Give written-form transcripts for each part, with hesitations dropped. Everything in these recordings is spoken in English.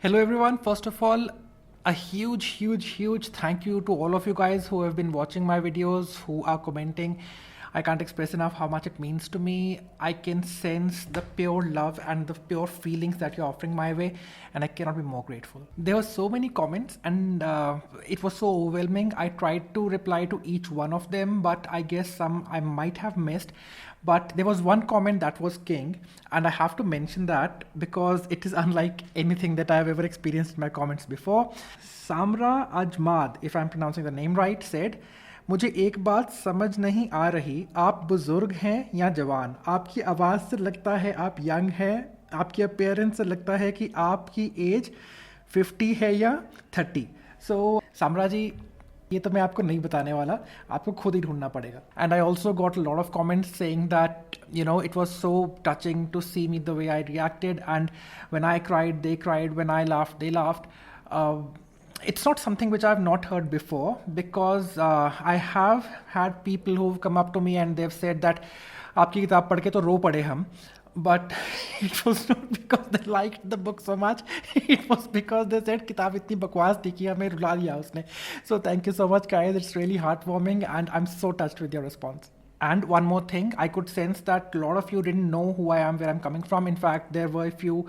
Hello everyone. First of all, a huge thank you to all of you guys who have been watching my videos, who are commenting. I can't express enough how much it means to me. I can sense the pure love and the pure feelings that you're offering my way, and I cannot be more grateful. There were so many comments, and it was so overwhelming. I tried to reply to each one of them, but I guess some I might have missed. But there was one comment that was king, and I have to mention that because it is unlike anything that I have ever experienced in my comments before. Samra Ajmad, if I'm pronouncing the name right, said, मुझे एक बात समझ नहीं आ रही, आप बुजुर्ग हैं या जवान? आपकी आवाज़ से लगता है आप यंग हैं, आपकी अपीयरेंस से लगता है कि आपकी एज 50 है या 30. सो सामरा जी, ये तो मैं आपको नहीं बताने वाला, आपको खुद ही ढूंढना पड़ेगा. And I also got lot of comments saying that it was so touching to see me the way I reacted, and when I cried they cried, when I laughed they laughed. It's not something which I've not heard before, because I have had people who've come up to me and they've said that आपकी किताब पढ़ के तो रो पड़े हम. But it was not because they liked the book so much. It was because they said किताब इतनी बकवास थी कि हमें रुला दिया उसने. So thank you so much guys. It's really heartwarming and I'm so touched with your response. And one more thing, I could sense that a lot of you didn't know who I am, where I'm coming from. In fact, there were a few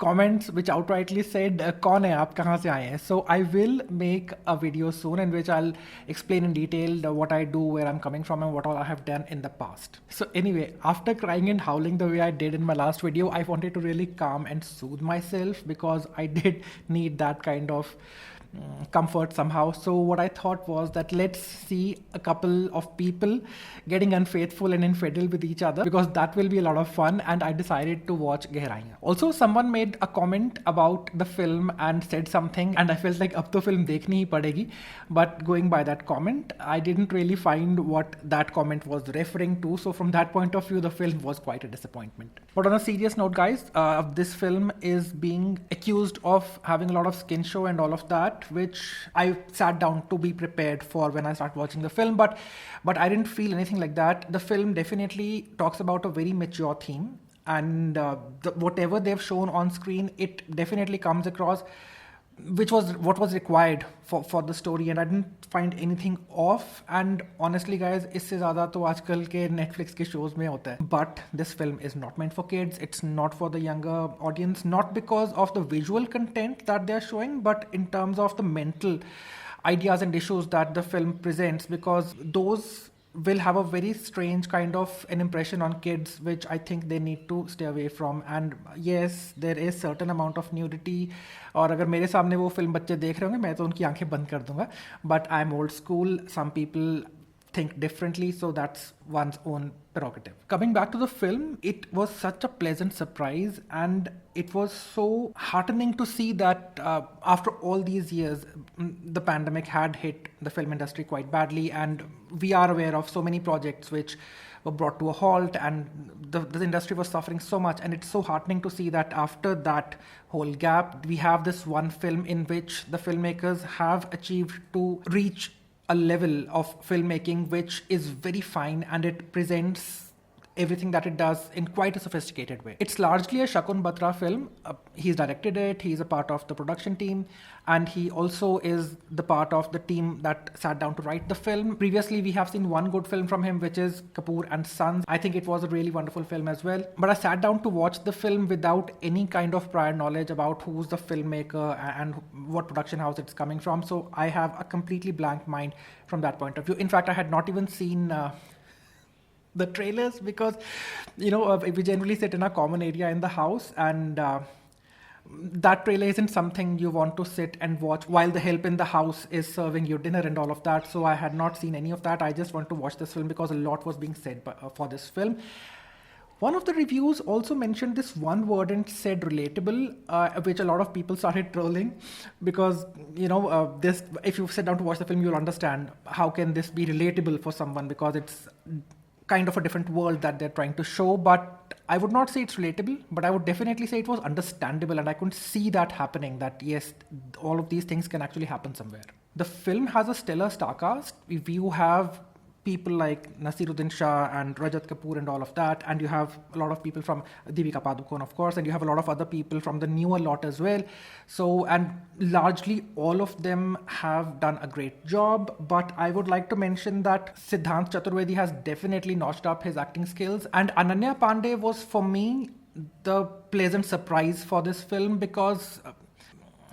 comments which outrightly said, "Kaun hai aap? Kahan se aaye hain?" So I will make a video soon in which I'll explain in detail what I do, where I'm coming from, and what all I have done in the past. So anyway, after crying and howling the way I did in my last video, I wanted to really calm and soothe myself, because I did need that kind of comfort somehow. So what I thought was that let's see a couple of people getting unfaithful and infidel with each other, because that will be a lot of fun, and I decided to watch Gehraiyaan. Also, someone made a comment about the film and said something, and I felt like ab to film dekhni hi padegi. But going by that comment, I didn't really find what that comment was referring to. So from that point of view, the film was quite a disappointment. But on a serious note guys, this film is being accused of having a lot of skin show and all of that, which I sat down to be prepared for when I start watching the film, but I didn't feel anything like that. The film definitely talks about a very mature theme, and whatever they've shown on screen, it definitely comes across, which was what was required for the story, and I didn't find anything off. And honestly guys, isse zyada to aajkal ke Netflix ke shows mein hota hai. But this film is not meant for kids. It's not for the younger audience, not because of the visual content that they're showing, but in terms of the mental ideas and issues that the film presents, because those will have a very strange kind of an impression on kids, which I think they need to stay away from. And yes, there is certain amount of nudity, और अगर मेरे सामने वो film बच्चे देख रहे होंगे, मैं तो उनकी आंखें बंद कर दूंगा. But I'm old school. Some people think differently, so that's one's own prerogative. Coming back to the film, it was such a pleasant surprise, and it was so heartening to see that after all these years, the pandemic had hit the film industry quite badly, and we are aware of so many projects which were brought to a halt, and the industry was suffering so much. And it's so heartening to see that after that whole gap, we have this one film in which the filmmakers have achieved to reach a level of filmmaking which is very fine, and it presents everything that it does in quite a sophisticated way. It's largely a Shakun Batra film. He's directed it, he's a part of the production team, and he also is the part of the team that sat down to write the film. Previously, we have seen one good film from him, which is Kapoor and Sons. I think it was a really wonderful film as well. But I sat down to watch the film without any kind of prior knowledge about who's the filmmaker and what production house it's coming from. So I have a completely blank mind from that point of view. In fact, I had not even seen the trailers, because we generally sit in a common area in the house, and that trailer isn't something you want to sit and watch while the help in the house is serving you dinner and all of that. So I had not seen any of that. I just want to watch this film because a lot was being said for this film. One of the reviews also mentioned this one word and said relatable, which a lot of people started trolling, because this, if you sit down to watch the film, you'll understand how can this be relatable for someone, because it's kind of a different world that they're trying to show. But I would not say it's relatable, but I would definitely say it was understandable, and I could see that happening, that yes, all of these things can actually happen somewhere. The film has a stellar star cast. You have people like Nasiruddin Shah and Rajat Kapoor and all of that, and you have a lot of people from Deepika Padukone, of course, and you have a lot of other people from the newer lot as well. So, and largely all of them have done a great job, but I would like to mention that Siddhant Chaturvedi has definitely notched up his acting skills, and Ananya Pandey was, for me, the pleasant surprise for this film because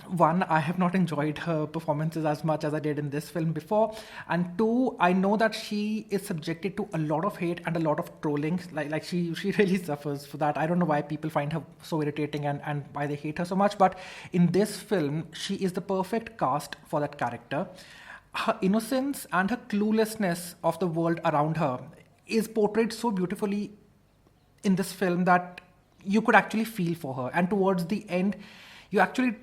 one, I have not enjoyed her performances as much as I did in this film before, and two, I know that she is subjected to a lot of hate and a lot of trolling. Like she really suffers for that. I don't know why people find her so irritating and why they hate her so much, but in this film, she is the perfect cast for that character. Her innocence and her cluelessness of the world around her is portrayed so beautifully in this film that you could actually feel for her, and towards the end you actually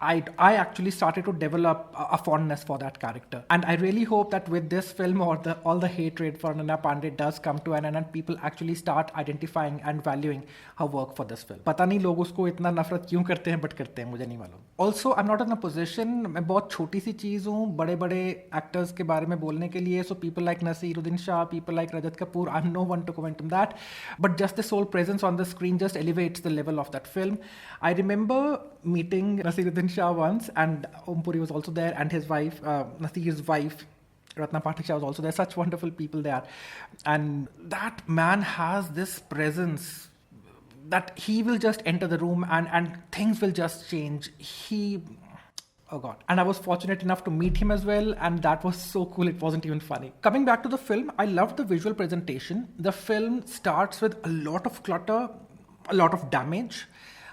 I actually started to develop a fondness for that character. And I really hope that with this film, all the hatred for Ananya Pandey does come to an end and people actually start identifying and valuing her work for this film. पता नहीं लोग उसको इतना नफरत क्यों करते हैं, but करते हैं, मुझे नहीं मालूम. Also, I'm not in a position, मैं बहुत छोटी सी चीज़ हूँ बड़े बड़े एक्टर्स के बारे में बोलने के लिए. So people like Nasiruddin Shah, people like Rajat Kapoor, I'm no one to comment on that. But just the sole presence on the screen just elevates the level of that film. I remember meeting Nasiruddin Shah once, and Om Puri was also there, and his wife, Nasir's wife, Ratna Pathak Shah was also there. Such wonderful people there. And that man has this presence that he will just enter the room and things will just change. Oh God. And I was fortunate enough to meet him as well, and that was so cool, it wasn't even funny. Coming back to the film, I loved the visual presentation. The film starts with a lot of clutter, a lot of damage.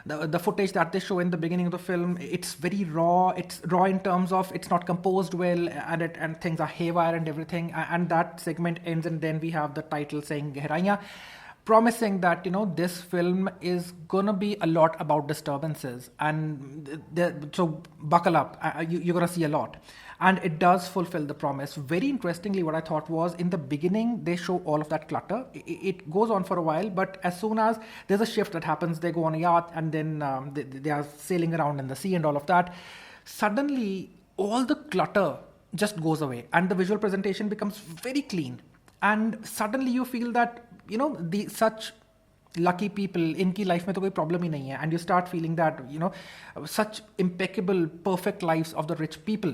The footage that they show in the beginning of the film, it's very raw. It's raw in terms of it's not composed well, and things are haywire and everything. And that segment ends, and then we have the title saying Gehraiyaan, promising that, this film is gonna be a lot about disturbances, and so buckle up. You're gonna see a lot. And it does fulfill the promise. Very interestingly, what I thought was, in the beginning, they show all of that clutter. It goes on for a while, but as soon as there's a shift that happens, they go on a yacht, and then they are sailing around in the sea and all of that. Suddenly, all the clutter just goes away, and the visual presentation becomes very clean. And suddenly you feel that, such lucky people, इनकी life में तो कोई problem ही नहीं है, and you start feeling that, such impeccable, perfect lives of the rich people.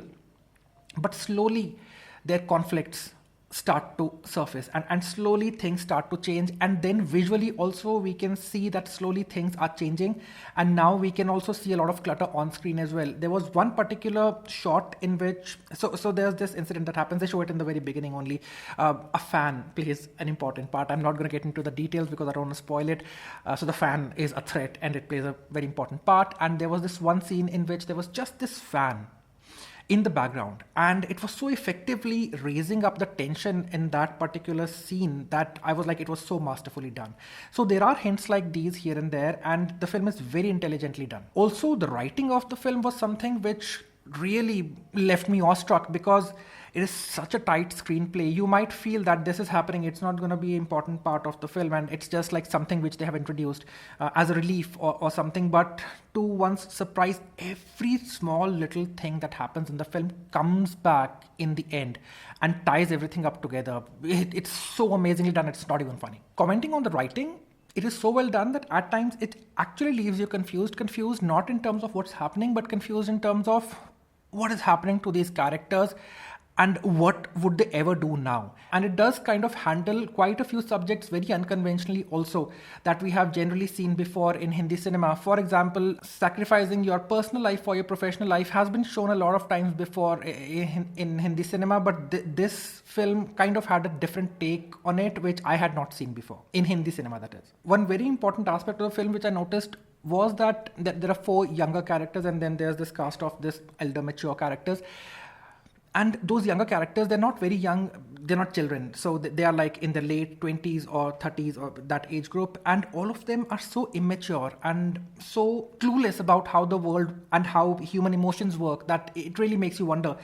But slowly their conflicts start to surface, and slowly things start to change, and then visually also we can see that slowly things are changing, and now we can also see a lot of clutter on screen as well. There was one particular shot in which, so there's this incident that happens. They show it in the very beginning only. A fan plays an important part. I'm not going to get into the details because I don't want to spoil it. So the fan is a threat and it plays a very important part, and there was this one scene in which there was just this fan in the background, and it was so effectively raising up the tension in that particular scene that I was like, it was so masterfully done. So there are hints like these here and there, and the film is very intelligently done. Also, the writing of the film was something which really left me awestruck because it is such a tight screenplay. You might feel that this is happening, it's not going to be an important part of the film, and it's just like something which they have introduced as a relief or something. But to one's surprise, every small little thing that happens in the film comes back in the end and ties everything up together. It's so amazingly done, it's not even funny. Commenting on the writing, it is so well done that at times it actually leaves you confused not in terms of what's happening, but confused in terms of what is happening to these characters and what would they ever do now. And it does kind of handle quite a few subjects very unconventionally also that we have generally seen before in Hindi cinema. For example, sacrificing your personal life for your professional life has been shown a lot of times before in Hindi cinema, but this film kind of had a different take on it, which I had not seen before, in Hindi cinema that is. One very important aspect of the film which I noticed was that there are 4 younger characters, and then there's this cast of this elder mature characters. And those younger characters, they're not very young, they're not children. So they are like in the late 20s or 30s or that age group. And all of them are so immature and so clueless about how the world and how human emotions work that it really makes you wonder.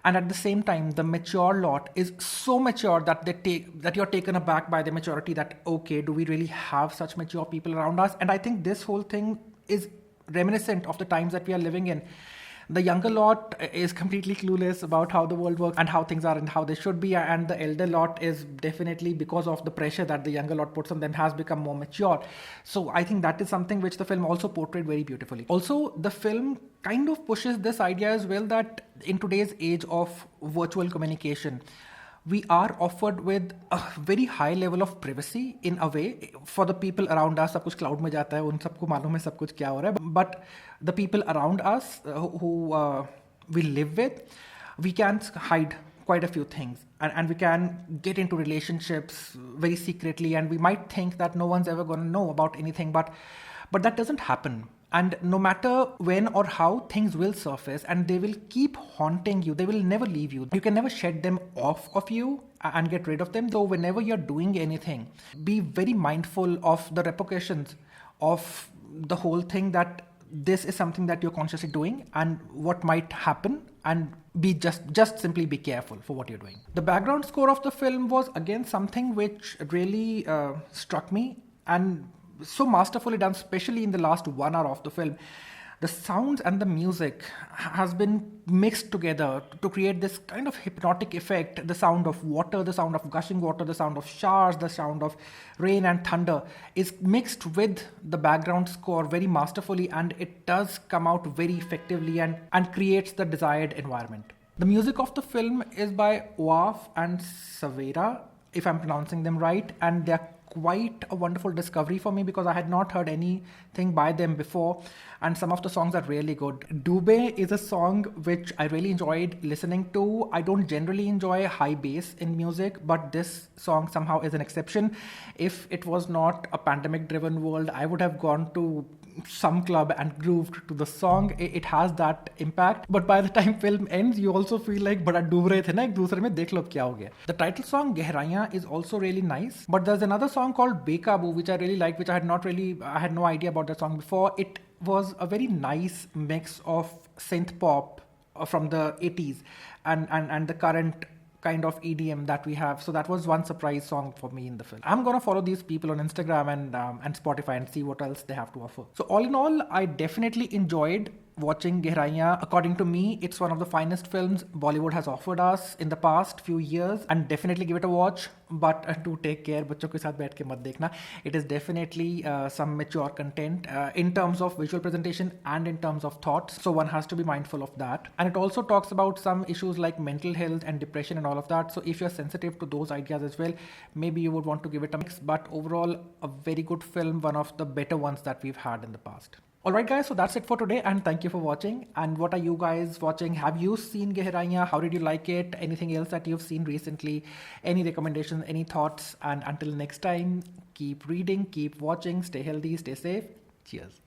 And at the same time, the mature lot is so mature that you're taken aback by the maturity that, okay, do we really have such mature people around us? And I think this whole thing is reminiscent of the times that we are living in. The younger lot is completely clueless about how the world works and how things are and how they should be, and the elder lot is definitely, because of the pressure that the younger lot puts on them, has become more mature. So I think that is something which the film also portrayed very beautifully. Also, the film kind of pushes this idea as well that in today's age of virtual communication, we are offered with a very high level of privacy in a way. For the people around us, सब कुछ cloud में जाता है, उन सबको मालूम है सब कुछ क्या हो रहा है. But the people around us who we live with, we can hide quite a few things, and we can get into relationships very secretly, and we might think that no one's ever going to know about anything, but that doesn't happen. And no matter when or how, things will surface and they will keep haunting you. They will never leave you. You can never shed them off of you and get rid of them. So whenever you're doing anything, be very mindful of the repercussions of the whole thing, that this is something that you're consciously doing and what might happen, and be just simply be careful for what you're doing. The background score of the film was again something which really struck me, and so masterfully done, especially in the last 1 hour of the film. The sounds and the music has been mixed together to create this kind of hypnotic effect. The sound of water, the sound of gushing water, the sound of showers, the sound of rain and thunder is mixed with the background score very masterfully, and it does come out very effectively and creates the desired environment. The music of the film is by Oaf and Savera, if I'm pronouncing them right, and they're quite a wonderful discovery for me because I had not heard anything by them before, and some of the songs are really good. Dube is a song which I really enjoyed listening to. I don't generally enjoy high bass in music, but this song somehow is an exception. If it was not a pandemic driven world, I would have gone to some club and grooved to the song. It has that impact, but by the time film ends you also feel like बड़ा डूब रहे थे ना एक दूसरे में, देख लो अब क्या हो गया. The title song Gehraiyaan is also really nice, but there's another song called Bekabu which I really like, which I had no idea about that song before. It was a very nice mix of synth pop from the 80s and the current kind of EDM that we have. So that was one surprise song for me in the film. I'm gonna follow these people on Instagram and Spotify and see what else they have to offer. So all in all, I definitely enjoyed watching Gehraiyaan. According to me, it's one of the finest films Bollywood has offered us in the past few years, and definitely give it a watch. But do take care, बच्चों के साथ बैठ के मत देखना. It is definitely some mature content in terms of visual presentation and in terms of thoughts. So one has to be mindful of that. And it also talks about some issues like mental health and depression and all of that. So if you're sensitive to those ideas as well, maybe you would want to give it a mix. But overall, a very good film, one of the better ones that we've had in the past. Alright guys, so that's it for today, and thank you for watching. And what are you guys watching? Have you seen Gehraiyaan? How did you like it? Anything else that you've seen recently? Any recommendations, any thoughts? And until next time, keep reading, keep watching, stay healthy, stay safe. Cheers.